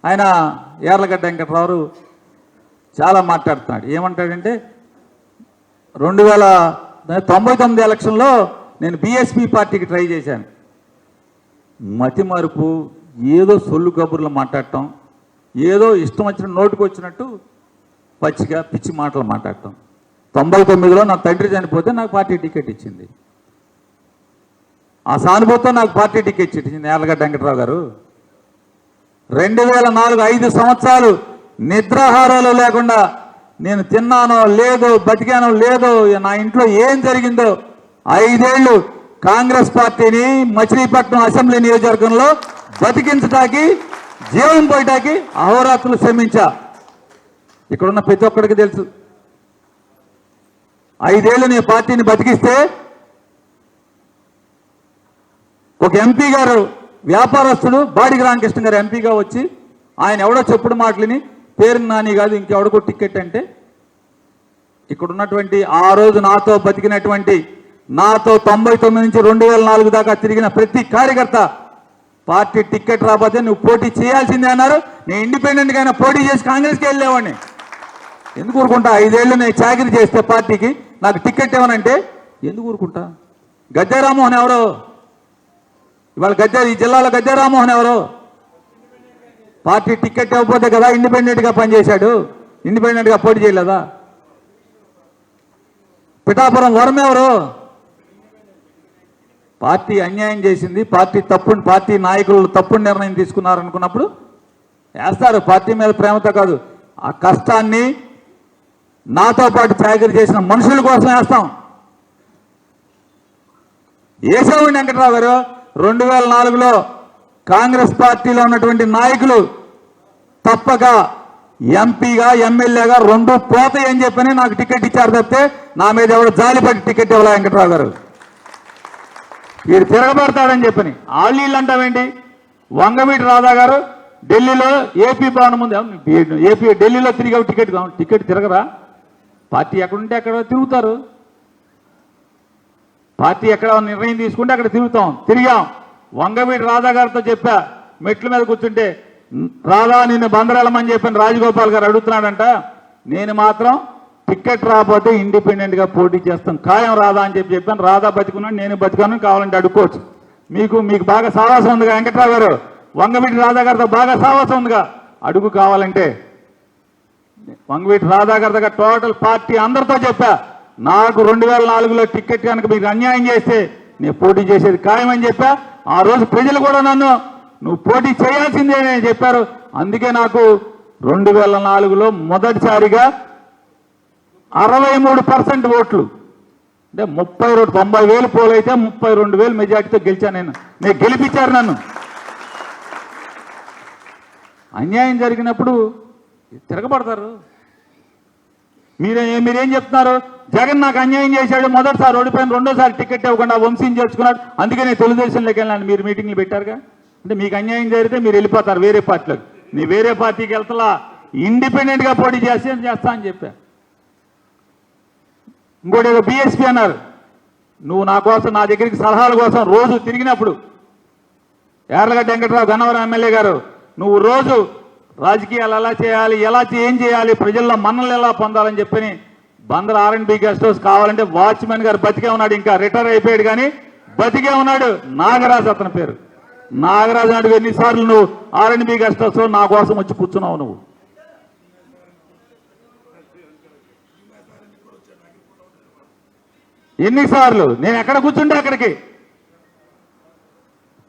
ఆయన యార్లగడ్డ వెంకటరావు చాలా మాట్లాడుతున్నాడు. ఏమంటాడంటే 2099 ఎలక్షన్లో నేను బీఎస్పీ పార్టీకి ట్రై చేశాను. మతి మరుపు, ఏదో సొల్లు కబుర్లు మాట్లాడటం, ఏదో ఇష్టం వచ్చిన నోటుకు వచ్చినట్టు పచ్చిగా పిచ్చి మాటలు మాట్లాడటం. 99లో నా తండ్రి చనిపోతే నాకు పార్టీ టికెట్ ఇచ్చింది. ఆ సానుభూతితో నాకు పార్టీ టికెట్ ఇచ్చింది యార్లగడ్డ వెంకటరావు గారు. 2004 5 సంవత్సరాలు నిద్రాహారాలు లేకుండా నేను తిన్నానో లేదో, బతికానో లేదో, నా ఇంట్లో ఏం జరిగిందో 5 ఏళ్ళు కాంగ్రెస్ పార్టీని మచిలీపట్నం అసెంబ్లీ నియోజకవర్గంలో బతికించడానికి, జీవం పోయటానికి అహోరాత్రులు శ్రమించా. ఇక్కడున్న ప్రతి ఒక్కడికి తెలుసు. 5 ఏళ్ళు నేను పార్టీని బతికిస్తే ఒక ఎంపీ గారు, వ్యాపారస్తుడు బాడికి రామకృష్ణ గారు ఎంపీగా వచ్చి ఆయన ఎవడో చెప్పుడు మాటలని, పేరు నాని కాదు ఇంకెవడికో టికెట్ అంటే, ఇక్కడ ఉన్నటువంటి ఆ రోజు నాతో బతికినటువంటి, నాతో 99 నుంచి 2004 దాకా తిరిగిన ప్రతి కార్యకర్త పార్టీ టికెట్ రాకపోతే నువ్వు పోటీ చేయాల్సిందే అన్నారు. నేను ఇండిపెండెంట్గా అయినా పోటీ చేసి కాంగ్రెస్కి వెళ్ళేవాడిని. ఎందుకు ఊరుకుంటా? 5 ఏళ్ళు నేను చాకరీ చేస్తే పార్టీకి నాకు టికెట్ ఇవ్వనంటే ఎందుకు ఊరుకుంటా? గద్దె రామ్మోహన్ ఎవరో, ఇవాళ ఈ జిల్లాలో గద్దె రామ్మోహన్ ఎవరో పార్టీ టికెట్ ఇవ్వకపోతే కదా ఇండిపెండెంట్గా పనిచేశాడు, ఇండిపెండెంట్గా పోటీ చేయలేదా? పిఠాపురం వరం ఎవరు? పార్టీ అన్యాయం చేసింది, పార్టీ నాయకులు తప్పుడు నిర్ణయం తీసుకున్నారనుకున్నప్పుడు వేస్తారు. పార్టీ మీద ప్రేమతో కాదు, ఆ కష్టాన్ని నాతో పాటు చాకరీ చేసిన మనుషుల కోసం వేస్తాం. వేసేవాడి వెంకటరావు గారు 2004లో కాంగ్రెస్ పార్టీలో ఉన్నటువంటి నాయకులు తప్పక ఎంపీగా, ఎమ్మెల్యేగా 2 పోతాయని చెప్పని నాకు టికెట్ ఇచ్చారు తప్పితే నా మీద ఎవరు జాలిపడి టికెట్ ఇవ్వలే వెంకటరావు గారు. వీడు తిరగబడతాడని చెప్పని ఆళ్ళీళ్ళు అంటావేంటి? వంగవీటి రాధా గారు ఢిల్లీలో ఏపీ భవన్ ముందు ఢిల్లీలో తిరిగావు, టికెట్ తిరగరా? పార్టీ ఎక్కడుంటే అక్కడ తిరుగుతారు. పార్టీ ఎక్కడ నిర్ణయం తీసుకుంటే అక్కడ తిరిగాం. వంగవీటి రాధా గారితో చెప్పా, మెట్ల మీద కూర్చుంటే, రాధా నిన్ను బందరెళ్ళమని చెప్పిన రాజగోపాల్ గారు అడుగుతున్నాడంట. నేను మాత్రం టికెట్ రాకపోతే ఇండిపెండెంట్గా పోటీ చేస్తాం ఖాయం రాధా అని చెప్పాను. రాధా బతికున్నాను, నేను బతికాను, కావాలంటే అడుక్కోవచ్చు. మీకు బాగా సావాసం ఉందిగా వెంకట్రావు గారు, వంగవీటి రాధా గారితో బాగా సావాసం ఉందిగా, అడుగు కావాలంటే. వంగవీటి రాధా గారి దగ్గర టోటల్ పార్టీ అందరితో చెప్పా, నాకు 2004లో టికెట్ కనుక మీకు అన్యాయం చేస్తే నేను పోటీ చేసేది ఖాయమని చెప్పా. ఆ రోజు ప్రజలు కూడా నన్ను నువ్వు పోటీ చేయాల్సిందే అని చెప్పారు. అందుకే నాకు 2004లో మొదటిసారిగా 63% ఓట్లు, అంటే 90,000 పోలైతే 32,000 మెజార్టీతో గెలిచాను. నేను గెలిపించారు నన్ను. అన్యాయం జరిగినప్పుడు తిరగబడతారు. మీరేం చెప్తున్నారు? జగన్ నాకు అన్యాయం చేశాడు, మొదటిసారి ఓడిపోయిన, రెండోసారి టికెట్ ఇవ్వకుండా వంశీని చేర్చుకున్నాడు, అందుకే నేను తెలుగుదేశంలోకి వెళ్ళాను. మీరు మీటింగ్లు పెట్టారుగా. అంటే మీకు అన్యాయం జరిగితే మీరు వెళ్ళిపోతారు వేరే పార్టీలోకి. నీ వేరే పార్టీకి వెళ్తలా, ఇండిపెండెంట్గా పోటీ చేస్తా అని చెప్పా. ఇంకోటి ఏదో బీఎస్పీ అన్నారు. నువ్వు నా కోసం, నా దగ్గరికి సలహాల కోసం రోజు తిరిగినప్పుడు, యార్లగడ్డ వెంకటరావు గన్నవరం ఎమ్మెల్యే గారు, నువ్వు రోజు రాజకీయాలు ఎలా చేయాలి, ఏం చేయాలి, ప్రజల్లో మన్నలు ఎలా పొందాలని చెప్పని బందర్ R&B గెస్ట్ హౌస్ కావాలంటే వాచ్మెన్ గారు బతికే ఉన్నాడు, ఇంకా రిటైర్ అయిపోయాడు కానీ బతికే ఉన్నాడు. నాగరాజు అతని పేరు. నాగరాజు నాడు ఎన్నిసార్లు నువ్వు R&B గెస్ట్ హౌస్ నా కోసం వచ్చి కూర్చున్నావు నువ్వు? ఎన్నిసార్లు నేను ఎక్కడ కూర్చుంటే అక్కడికి,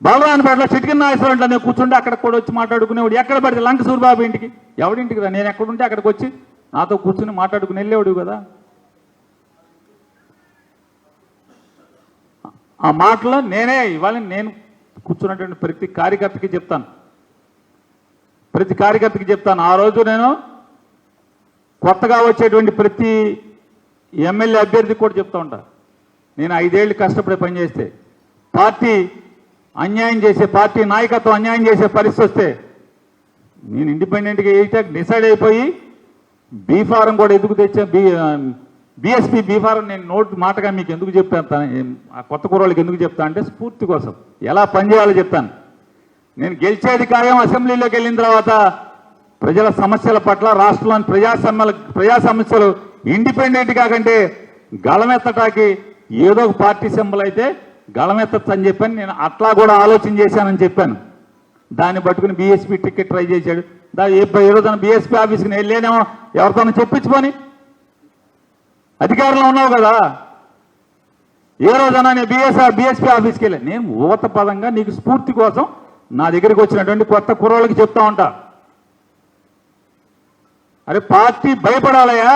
బలరానిపేటలో చిటికిన నాగేశ్వరంలో నేను కూర్చుంటే అక్కడ కూడా వచ్చి మాట్లాడుకునేవాడు. ఎక్కడ పడితే లంక సూరిబాబు ఇంటికి, ఎవడింటికి రా, నేను ఎక్కడుంటే అక్కడికి వచ్చి నాతో కూర్చుని మాట్లాడుకుని వెళ్ళేవాడు కదా. ఆ మాటలో ఇవాళ నేను కూర్చున్నటువంటి ప్రతి కార్యకర్తకి చెప్తాను. ఆ రోజు నేను కొత్తగా వచ్చేటువంటి ప్రతి ఎమ్మెల్యే అభ్యర్థికి కూడా చెప్తా ఉంటా, నేను 5 ఏళ్ళు కష్టపడి పనిచేస్తే పార్టీ అన్యాయం చేసే, పార్టీ నాయకత్వం అన్యాయం చేసే పరిస్థితి వస్తే నేను ఇండిపెండెంట్గా డిసైడ్ అయిపోయి బీఫారం కూడా ఎందుకు తెచ్చా, బీఎస్పీ బీఫారం నేను మాటగా మీకు ఎందుకు చెప్తాను, ఆ కొత్త కుర్రోళ్ళకి ఎందుకు చెప్తా అంటే స్ఫూర్తి కోసం, ఎలా పనిచేయాలో చెప్తాను. నేను గెలిచేది ఖాయం. అసెంబ్లీలోకి వెళ్ళిన తర్వాత ప్రజల సమస్యల పట్ల రాష్ట్రంలోని ప్రజా సమస్యలు ఇండిపెండెంట్ కాకంటే గళమెత్తటానికి ఏదో ఒక పార్టీ సింబల్ అయితే గళమెత్తచ్చు అని చెప్పాను. నేను అట్లా కూడా ఆలోచన చేశానని చెప్పాను. దాన్ని పట్టుకుని బీఎస్పీ టికెట్ ట్రై చేశాడు. ఏ రోజున బీఎస్పీ ఆఫీస్కి నేను వెళ్ళేనేమో ఎవరితోనో చెప్పించుకొని అధికారంలో ఉన్నావు కదా. ఏ రోజైనా నేను బీఎస్పీ ఆఫీస్కి వెళ్ళాను. నేను ఊత పదంగా నీకు స్ఫూర్తి కోసం నా దగ్గరికి వచ్చినటువంటి కొత్త కుర్రోళ్ళకి చెప్తా ఉంటా. అరే పార్టీ భయపడాలయా.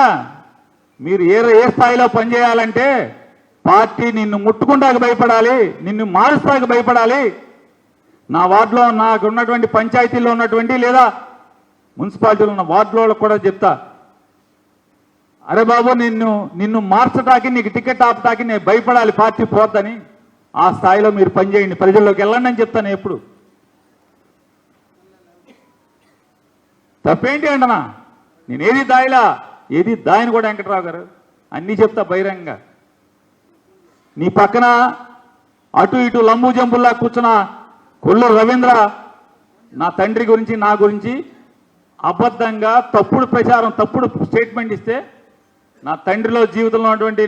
మీరు ఏ స్థాయిలో పనిచేయాలంటే పార్టీ నిన్ను ముట్టుకుంటాకి భయపడాలి, నిన్ను మారుస్తాకి భయపడాలి. నా వార్డులో నాకు ఉన్నటువంటి పంచాయతీల్లో ఉన్నటువంటి లేదా మున్సిపాలిటీలో ఉన్న వార్డులో కూడా చెప్తా, అరే బాబు నిన్ను మార్చటానికి నీకు టికెట్ ఆపటానికి నేను భయపడాలి పార్టీ పోద్దని. ఆ స్థాయిలో మీరు పనిచేయండి, ప్రజల్లోకి వెళ్ళండి అని చెప్తాను ఎప్పుడు. తప్పేంటి అంటనా, నేనేది దాయిలా ఏది దాయని కూడా వెంకటరావు గారు అన్నీ చెప్తా బహిరంగంగా. నీ పక్కన అటు ఇటు లంబు జంపుల్లా కూర్చున్న కొల్లు రవీంద్ర నా తండ్రి గురించి నా గురించి అబద్ధంగా తప్పుడు ప్రచారం తప్పుడు స్టేట్మెంట్ ఇస్తే నా తండ్రిలో జీవితంలో ఉన్నటువంటి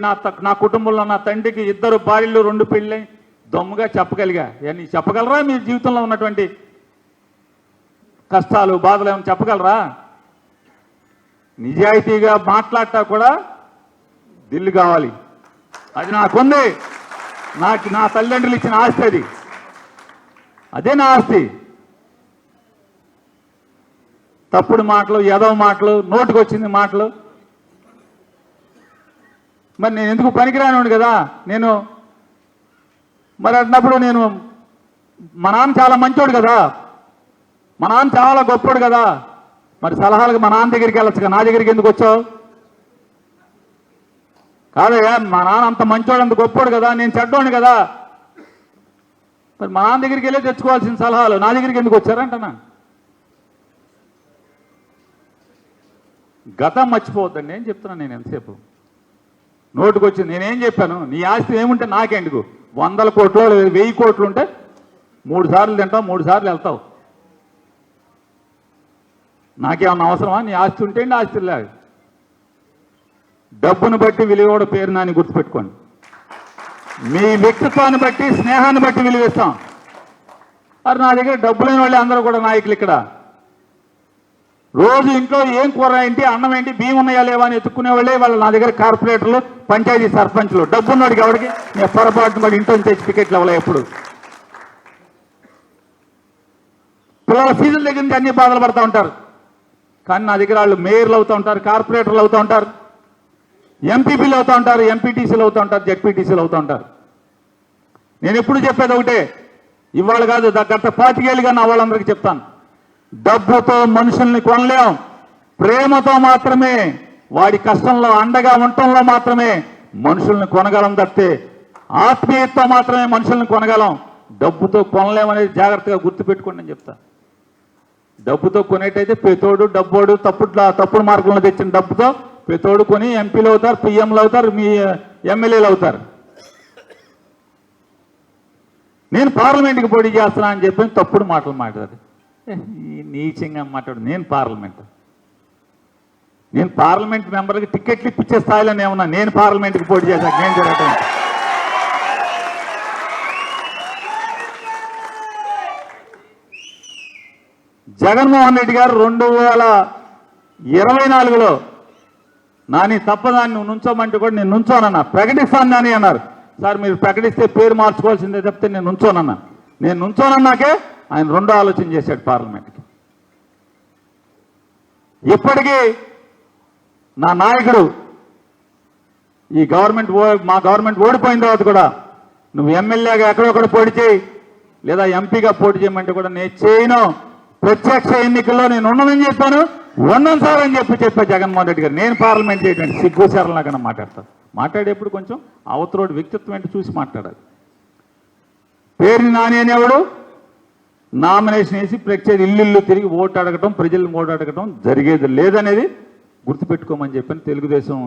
నా కుటుంబంలో నా తండ్రికి 2 భార్యలు 2 పెళ్ళి దమ్ముగా చెప్పగలిగా. ఇవన్నీ చెప్పగలరా? మీ జీవితంలో ఉన్నటువంటి కష్టాలు బాధలు ఏమైనా చెప్పగలరా? నిజాయితీగా మాట్లాడటా కూడా దిల్లు కావాలి. అది నాకుంది. నా తల్లిదండ్రులు ఇచ్చిన ఆస్తి అదే నా ఆస్తి. తప్పుడు మాటలు ఎదవ మాటలు నోటికి వచ్చింది మాటలు మరి నేను ఎందుకు పనికిరానివాడు కదా. నేను మరి అన్నప్పుడు మా నాన్న చాలా మంచోడు కదా, మా నాన్న చాలా గొప్పోడు కదా. మరి సలహాలకు మా నాన్న దగ్గరికి వెళ్ళొచ్చుగా, నా దగ్గరికి ఎందుకు వచ్చావు? కాదయ్యా, మా నాన్న అంత మంచోడు అంత గొప్పోడు కదా, నేను చెడ్డోని కదా. మరి మా నాన్న దగ్గరికి వెళ్ళి తెచ్చుకోవాల్సిన సలహాలు నా దగ్గరికి ఎందుకు వచ్చారంటనా? గతం మర్చిపోవద్దండి ఏం చెప్తున్నాను నేను. ఎంతసేపు నోటుకు వచ్చింది నేనేం చెప్పాను? నీ ఆస్తి ఏముంటే నాకెందుకు? 100 కోట్లు 1000 కోట్లు ఉంటే 3 సార్లు తింటావు, 3 సార్లు వెళ్తావు. నాకేమన్నా అవసరమా? నీ ఆస్తి ఉంటే ఆస్తి లేదు. డబ్బును బట్టి విలువ కూడా పేరు నాని గుర్తుపెట్టుకోండి. మీ వ్యక్తిత్వాన్ని బట్టి స్నేహాన్ని బట్టి విలువిస్తాం. మరి నా దగ్గర డబ్బు లేని వాళ్ళు అందరూ కూడా నాయకులు. ఇక్కడ రోజు ఇంట్లో ఏం కూర ఏంటి, అన్నం ఏంటి, బియ్యం ఉన్నాయా లేవా అని ఎత్తుక్కునే వాళ్ళే వాళ్ళు నా దగ్గర కార్పొరేటర్లు, పంచాయతీ సర్పంచ్లు. డబ్బున్నోడికి ఎవరికి నేను పొరపాటున పడి ఇంట్లో తెచ్చి టికెట్లు ఇవ్వలే ఎప్పుడు. పిల్లల ఫీజుల దగ్గర నుంచి అన్ని బాధలు పడుతూ ఉంటారు. కానీ నా దగ్గర వాళ్ళు మేయర్లు అవుతూ ఉంటారు, కార్పొరేటర్లు అవుతూ ఉంటారు, ఎంపీపీలు అవుతూ ఉంటారు, ఎంపీటీసీలు అవుతూ ఉంటారు, జెడ్పీటీసీలు అవుతూ ఉంటారు. నేను ఎప్పుడు చెప్పేది ఒకటే, ఇవాళ కాదు గత 25 ఏళ్ళుగా నా వాళ్ళందరికీ చెప్తాను, డబ్బుతో మనుషుల్ని కొనలేం, ప్రేమతో మాత్రమే వాడి కష్టంలో అండగా ఉండటంలో మాత్రమే మనుషుల్ని కొనగలం తప్పితే ఆత్మీయతతో మాత్రమే మనుషుల్ని కొనగలం. డబ్బుతో కొనలేమనేది జాగ్రత్తగా గుర్తుపెట్టుకోండి అని చెప్తా. డబ్బుతో కొనేటైతే పెతోడు డబ్బోడు తప్పుడు మార్గంలో తెచ్చిన డబ్బుతో పెతోడు కొని ఎంపీలు అవుతారు, పిఎంలు అవుతారు, మీ ఎమ్మెల్యేలు అవుతారు. నేను పార్లమెంట్కి పోటీ చేస్తున్నా అని చెప్పి తప్పుడు మాటలు మాట్లాడారు. నీచంగా మాట్లాడు. నేను పార్లమెంట్ మెంబర్కి టికెట్లు ఇప్పించే స్థాయిలోనే ఉన్నా. నేను పార్లమెంట్కి పోటీ చేశాక నేను జరగటం. జగన్మోహన్ రెడ్డి గారు 2024లో నాని తప్పదాన్ని నువ్వు నుంచోమంటే కూడా నేను నుంచోనన్నా. ప్రకటిస్తాను నాని అన్నారు. సార్ మీరు ప్రకటిస్తే పేరు మార్చుకోవాల్సిందే చెప్తే నేను నుంచోనన్నా. నేను నుంచోనన్నాకే ఆయన 2వ ఆలోచన చేశాడు పార్లమెంట్కి. ఇప్పటికీ నా నాయకుడు మా గవర్నమెంట్ ఓడిపోయిన తర్వాత కూడా నువ్వు ఎమ్మెల్యేగా ఎక్కడొక్కడ పోటీ చేయి లేదా ఎంపీగా పోటీ చేయమంటే కూడా నేను చేయను. ప్రత్యక్ష ఎన్నికల్లో నేను ఉండనని చెప్పాను. ఉన్నాను సార్ అని చెప్పా జగన్మోహన్ రెడ్డి గారు. నేను పార్లమెంట్ చేయటువంటి సిగ్గుసారలాగా మాట్లాడేప్పుడు కొంచెం అవతరోడు వ్యక్తిత్వం ఏంటి చూసి మాట్లాడాలి. పేరుని నాని అనేవాడు నామినేషన్ వేసి ప్రత్యేక ఇల్లు తిరిగి ఓటు అడగటం, ప్రజలను ఓటు అడగటం జరిగేది లేదనేది గుర్తుపెట్టుకోమని చెప్పని తెలుగుదేశం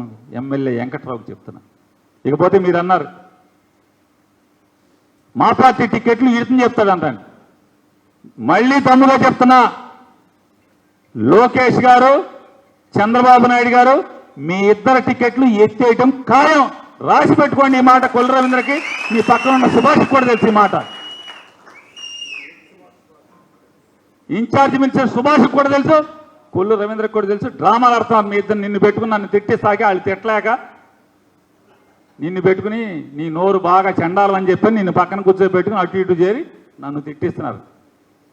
ఎమ్మెల్యే వెంకట్రావుకి చెప్తున్నా. ఇకపోతే మీరు అన్నారు మా పార్టీ టికెట్లు ఇతను చెప్తాడంటాను. మళ్ళీ తమ్ముగా చెప్తున్నా, లోకేష్ గారు, చంద్రబాబు నాయుడు గారు మీ ఇద్దరు టికెట్లు ఎత్తేయటం ఖాయం. రాసి పెట్టుకోండి ఈ మాట. కొల్లు రవీంద్రకి, మీ పక్కన ఉన్న సుభాష్ కూడా తెలుసు ఈ మాట. ఇన్ఛార్జ్ మినిస్టర్ సుభాష్ కూడా తెలుసు, కొల్లు రవీంద్రకి కూడా తెలుసు. డ్రామాలు ఆడుతున్నారు మీ ఇద్దరు. నిన్ను పెట్టుకుని నన్ను తిట్టేసాక వాళ్ళు తిట్టలేక నిన్ను పెట్టుకుని నీ నోరు బాగా చెండాలని చెప్పని నిన్ను పక్కన కూర్చోబెట్టుకుని అటు ఇటు చేరి నన్ను తిట్టిస్తున్నారు.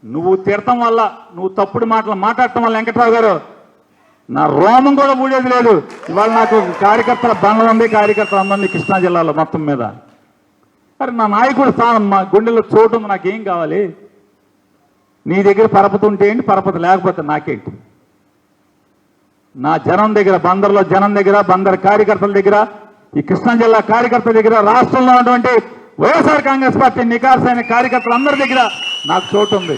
నువ్వు తిడటం వల్ల, నువ్వు తప్పుడు మాటలు మాట్లాడటం వల్ల వెంకట్రావు గారు నా రోమం కూడా ఊడేది లేదు. ఇవాళ నాకు కార్యకర్తల బంధం ఉంది, కార్యకర్తల అందరినీ కృష్ణా జిల్లాలో మొత్తం మీద. మరి నా నాయకుడు స్థానం, మా గుండెల్లో చోటు ఉంది, నాకేం కావాలి? నీ దగ్గర పరపతి ఉంటే ఏంటి, పరపతి లేకపోతే నాకేంటి? నా జనం దగ్గర, బందర్లో జనం దగ్గర, బందర్ కార్యకర్తల దగ్గర, ఈ కృష్ణా జిల్లా కార్యకర్తల దగ్గర, రాష్ట్రంలో ఉన్నటువంటి వైఎస్ఆర్ కాంగ్రెస్ పార్టీ నికార్సైన కార్యకర్తలందరి దగ్గర నాకు చోటు ఉంది.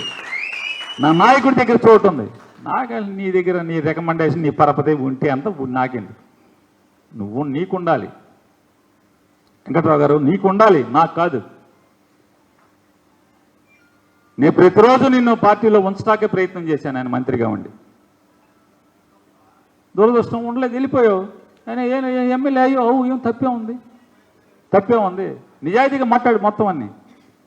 నా నాయకుడి దగ్గర చోటు ఉంది. నాకు నీ దగ్గర నీ రికమెండేషన్, నీ పరపతి ఉంటే అంత నాకేంటి? నువ్వు నీకుండాలి వెంకట్రావు గారు, నీకుండాలి, నాకు కాదు. నేను ప్రతిరోజు నిన్ను పార్టీలో ఉంచడాకే ప్రయత్నం చేశాను ఆయన మంత్రిగా ఉండి. దురదృష్టం ఉండలేదు, వెళ్ళిపోయావు. ఆయన ఎమ్మెల్యే అయ్యో, ఏం తప్పే ఉంది? తప్పే ఉంది? నిజాయితీగా మాట్లాడు మొత్తం అన్నీ.